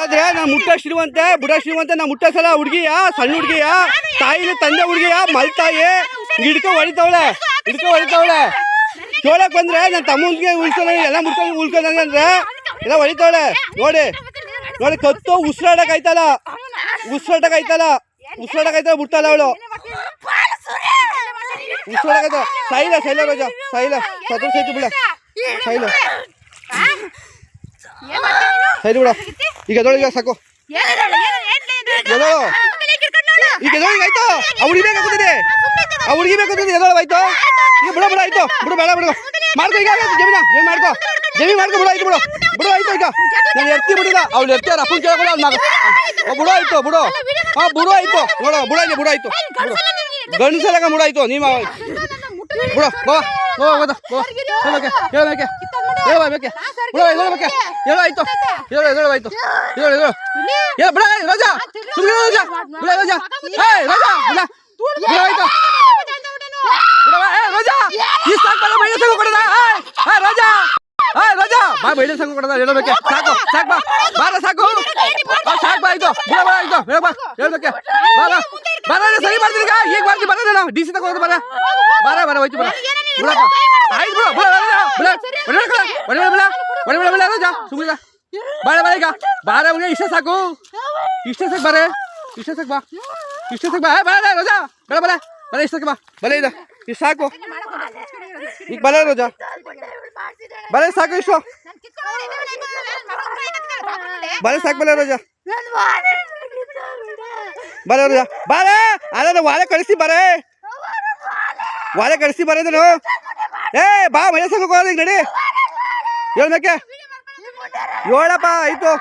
ಬೇಕಾದ್ರೆ ನಾ ಮುಟ್ಟ ಶ್ರೀಮಂತೆ ಬುಡ ಶ್ರೀಮಂತೆ ನಾ ಮುಟ್ಟ ಸಲ ಹುಡುಗಿಯ ಸಣ್ಣ ಹುಡುಗಿಯ ತಾಯಿನ ತಂದೆ ಹುಡುಗಿಯ ಮಲ್ತಾಯಿ ಹಿಡ್ಕೊ ಹೊಡಿತಾವಳೆ ಕೇಳಕ್ ಬಂದ್ರೆ ನನ್ನ ತಮ್ಮನಿಗೆ ಉಳ್ಸೋಣ ಎಲ್ಲ ಮುಟ್ಕೊಂಡು ಉಳ್ಕೊಂಡಂಗೆ ಅಂದ್ರೆ ಎಲ್ಲ ಹೊಡಿತಾವಳೆ ನೋಡಿ ಕತ್ತು ಉಸಿರಾಡಕ್ ಆಯ್ತಲ್ಲ ಬಿಡ್ತಾಳ ಅವಳು ಉಸಿರಾಡಕ ಸೈಲ ರೋಜ ಸೈಲ ಸತ್ರ ಸೈತು ಬಿಡ ಸೈಲ ಬಿಡ ಈಗ ಎದೊಳಗೆ ಸಾಕು ಈಗ ಎದೊಳಗೆ ಆಯ್ತು ಅವ್ರಿಗೆ ಬೇಕಾಗ್ತದೆ ಎದೊಳಗೆ ಆಯ್ತು ಈಗ ಬಿಡ ಆಯ್ತು ಬಿಡು ಬೇಡ ಮಾಡ್ಕೊ ಈಗ ಜಮೀನ್ ಮಾಡ್ಕೊ ಬಿಡು ಆಯ್ತು ಈಗ ನಾನು ಎತ್ತಿ ಬಿಡಿಲ್ಲ ಅವ್ಳು ಎತ್ತಾರ ಅಪ್ಪನ ಕೇಳ್ಕೊಳ್ಳ ಬಿಡು ಆಯ್ತು ಬಿಡು ಆಯ್ತು ನೋಡ ಬಿಡು ಆಯ್ತು ಗಂಡಸರಾಗ ಮುಡಾಯ್ತು ನೀವ ಬಿಡು ಬಾ ಹೇಳಬೇಕೆ ರಾಜಾ ಬಾ ಬೈಡೆ ಸಂಘ ಕೊಡದ ಹೇಳಬೇಕೆ ಸಾಕು ಬಾ ಬಾರ ಸಾಕು ಬಾ ಆಯ್ತು ಹೇಳ್ಬೇಕೆ ಬಾರ ಸರಿ ಮಾಡ್ತೀನಿ ಈಗ ಮಾಡ್ತೀನಿ ಬರ ನಾನು ಡಿ ಸಿ ತಗೋದು ಬಾರ ಹೋಯ್ತು ಬಿಡಪ್ಪ ಆಯ್ತು ಬಿಡ ರಾಜಾ ಸುಮ್ಮನೆ ಬಾರ ಈಗ ಬಾರ ಇಷ್ಟ ಸಾಕು ಬಾ ಬಾರ ರಾಜಾ ಬರ ಇಷ್ಟಕ್ಕೆ ಬಾ ಬಲೆ ಇದೆ ಇಷ್ಟು ಸಾಕು ಈಗ ಬಲ ರೋಜಾ ಬಲೆ ಸಾಕು ಇಷ್ಟು ಬಲೆ ಸಾಕು ಬಲೆ ರೋಜಾ ಬಾರೆ ಅದ ವಾಲೆ ಕಳಿಸಿ ಬರೋದನು ಏ ಬಾ ಮನೆ ಸಂಘ ಈಗ ನಡಿ ಹೇಳ್ಬೇಕೆ ಹೇಳಪ್ಪ ಆಯ್ತು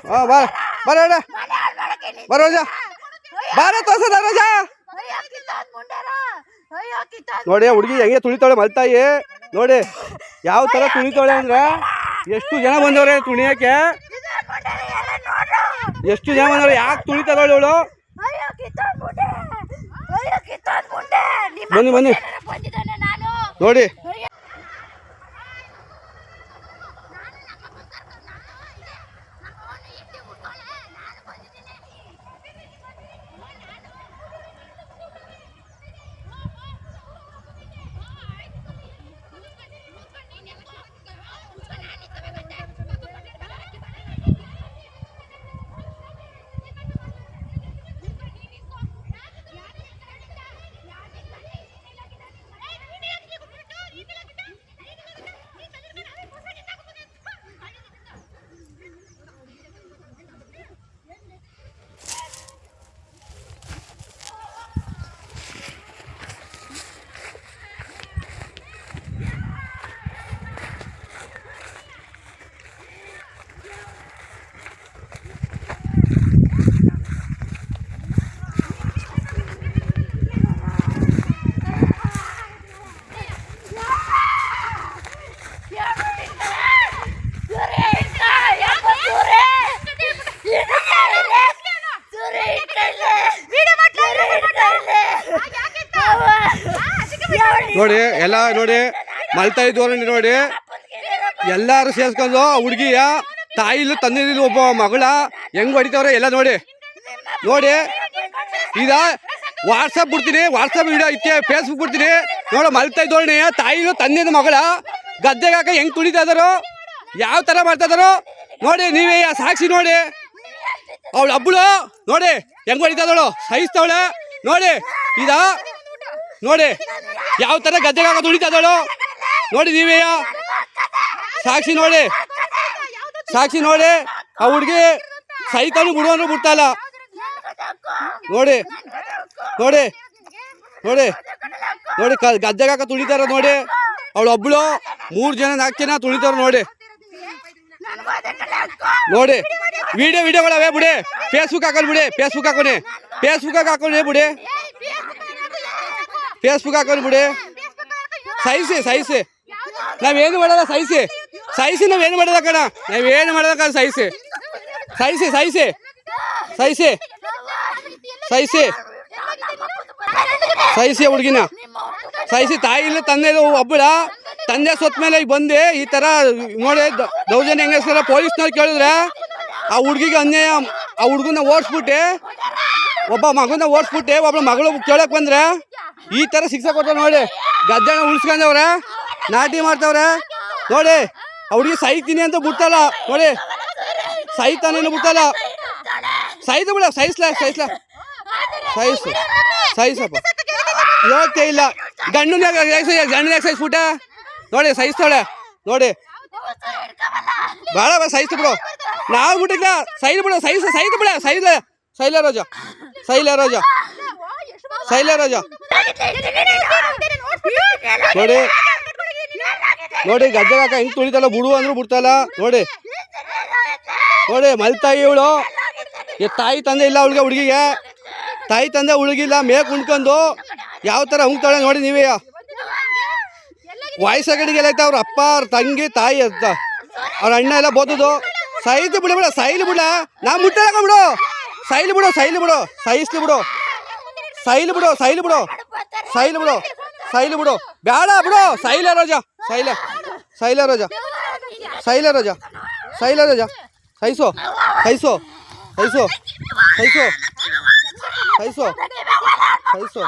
ಹಾಂ ಬರ ರೋಜಾ ಬಾರ ತೋರ್ಸದ ರೋಜಾ ನೋಡಿ ಹುಡುಗಿ ಹೆಂಗೆ ತುಳಿತಾಳೆ ಮಲ್ತಾಯಿ ನೋಡಿ ಯಾವ ತರ ತುಳಿತಾಳೆ ಅಂದ್ರೆ ಎಷ್ಟು ಜನ ಬಂದವ್ರೆ ತುಣಿಯಕ್ಕೆ ಯಾಕೆ ತುಳಿತಾಳೆ ಇವಳು ಬನ್ನಿ ನೋಡಿ ನೋಡಿ ಎಲ್ಲ ನೋಡಿ ಮಲ್ತಾಯಿ ಧೋರಣೆ ನೋಡಿ ಎಲ್ಲಾರು ಸೇರ್ಸ್ಕೊಂಡು ಹುಡುಗಿಯ ತಾಯಿಲು ತಂದಿದ್ದು ಒಬ್ಬ ಮಗಳ ಹೆಂಗ್ ಹೊಡಿತವ್ರೆ ಎಲ್ಲ ನೋಡಿ ಈಗ ವಾಟ್ಸಪ್ ಬಿಡ್ತೀನಿ ವಾಟ್ಸಪ್ ವಿಡಿಯೋ ಇಕ್ಕೆ ಫೇಸ್ಬುಕ್ ಬಿಡ್ತೀನಿ ನೋಡು ಮಲ್ತಾಯಿ ಧೋರಣೆ ತಾಯಿಲು ತಂದಿದ್ದ ಮಗಳ ಗದ್ದೆಗೆ ಹಾಕ ಹೆಂಗ್ ತುಳಿತಾ ಇದಾರೋ ಯಾವ ತರ ಮಾಡ್ತಾ ಇದಾರೋ ನೋಡಿ ನೀವೇ ಸಾಕ್ಷಿ ನೋಡಿ ಅವಳು ಹಬ್ಬಳು ನೋಡಿ ಹೆಂಗ್ ಹೊಡಿತಾ ಇದ್ದಾಳು ಸಹಿಸ್ತವಳೆ ನೋಡಿ ನೋಡಿ ಯಾವ ತರ ಗದ್ದೆಗೆ ಹಾಕ ತುಳಿತಾ ಇದ್ದಾಳು ನೋಡಿ ನೀವೇ ಸಾಕ್ಷಿ ನೋಡಿ ಆ ಹುಡುಗಿ ಸೈತಾನು ಬಿಡುವಂದ್ರೂ ಬಿಡ್ತಾಯಿಲ್ಲ ನೋಡಿ ಗದ್ದೆಗೆ ಹಾಕ ತುಳಿತಾರ ನೋಡಿ ಅವಳು ಒಬ್ಳು 3 ಜನ 4 ಜನ ತುಳಿತಾರ ನೋಡಿ ವಿಡಿಯೋಗಳವೆ ಬಿಡಿ ಫೇಸ್ಬುಕ್ ಹಾಕೊಂಡು ಬಿಡಿ ಫೇಸ್ಬುಕ್ ಹಾಕೊಂಡು ಬಿಡಿ ಸಹಿಸಿ ನಾವೇನು ಮಾಡಲ್ಲ ಸಹಿಸಿ ನಾವೇನು ಮಾಡೋದ ಕಣ ಸಹಿಸಿ ಹುಡುಗಿನ ಸಹಿಸಿ ತಾಯಿ ಇಲ್ಲ ತಂದೆ ಒಬ್ಬಳ ತಂದೆ ಸೊತ್ತ ಮೇಲೆ ಬಂದು ಈ ತರ ನೋಡಿ ದೌರ್ಜನ್ಯ ಹೆಂಗಸ್ಕರ ಪೊಲೀಸ್ನವ್ರು ಕೇಳಿದ್ರೆ ಆ ಹುಡುಗಿಗೆ ಅನ್ಯಾಯ, ಆ ಹುಡುಗನ ಓಡಿಸ್ಬಿಟ್ಟೆ, ಒಬ್ಬ ಮಗನ ಓಡಿಸ್ಬಿಟ್ಟೆ, ಒಬ್ಬ ಮಗಳು ಕೇಳಕ್ ಬಂದ್ರೆ ಈ ಥರ ಶಿಕ್ಷೆ ಕೊಡ್ತಾರೆ ನೋಡಿ. ಗದ್ದೆನ ಉಳಿಸ್ಕೊಂಡವ್ರೆ, ನಾಟಿ ಮಾಡ್ತವ್ರೆ ನೋಡಿ. ಆ ಹುಡುಗಿ ಸಾಯ್ತೀನಿ ಅಂತ ಬಿಡ್ತಲ್ಲ ನೋಡಿ, ಸಾಯ್ತಾನೇನು ಬಿಡ್ತಲ್ಲ. ಸಾಯ್ತು ಬಿಡ, ಸಾಯಿಸಪ್ಪ, ಇವತ್ತೇ ಇಲ್ಲ. ಗಂಡನ ಸಾಯಿಸ್ಬಿಟ್ಟ ನೋಡಿ, ಸಾಯಿಸ್ತಾಳೆ ನೋಡಿ. ಬೇಡ ಸಾಯಿಸ್ತು ಬಿಡು, ನಾವು ಬಿಟ್ಟಿಲ್ಲ, ಸೈಲು ಬಿಡು, ಸೈತು ಬಿಡ, ಶೈಲ ರೋಜ ನೋಡಿ ನೋಡಿ. ಗದ್ದೆಗೆ ಹಾಕ ಹೆಂಗ್ ತುಳಿತಲ್ಲ, ಬಿಡು ಅಂದ್ರು ಬಿಡ್ತಲ್ಲ ನೋಡಿ. ನೋಡಿ ಮಲ್ತಾಯಿ ಇವಳು, ತಾಯಿ ತಂದೆ ಇಲ್ಲ ಅವಳಿಗೆ, ಹುಡುಗಿಗೆ ತಾಯಿ ತಂದೆ ಹುಡುಗಿಲ್ಲ, ಮೇಕ್ ಉಣ್ಕೊಂಡು ಯಾವ ಥರ ಉಂಗ್ತಾಳೆ ನೋಡಿ ನೀವೇ. ವಯಸ್ಸಾಗಡಿಗೆಲ್ಲ ಐತೆ ಅವ್ರ ಅಪ್ಪ, ಅವ್ರ ತಂಗಿ, ತಾಯಿ ಅಂತ, ಅವ್ರ ಅಣ್ಣ ಎಲ್ಲ ಬೋದುದು. ಸೈಲು ಬಿಡ, ಸೈಲು ಬಿಡ, ನಾ ಮುಟ್ಟಾಕ ಬಿಡು, ಸೈಲು ಬಿಡು, ಸೈಲು ಬಿಡು, ಸೈಸ್ಲಿ ಬಿಡು, ಸೈಲು ಬಿಡು, ಸೈಲು ಬಿಡು, ಸೈಲು ಬಿಡು, ಸೈಲು ಬಿಡು, ಬೇಡ ಬಿಡು. ಶೈಲ ರೋಜ ಸೈಸು ಸೈಸು ಸೈಸು ಸೈಸು ಸೈಸು ಸೈಸು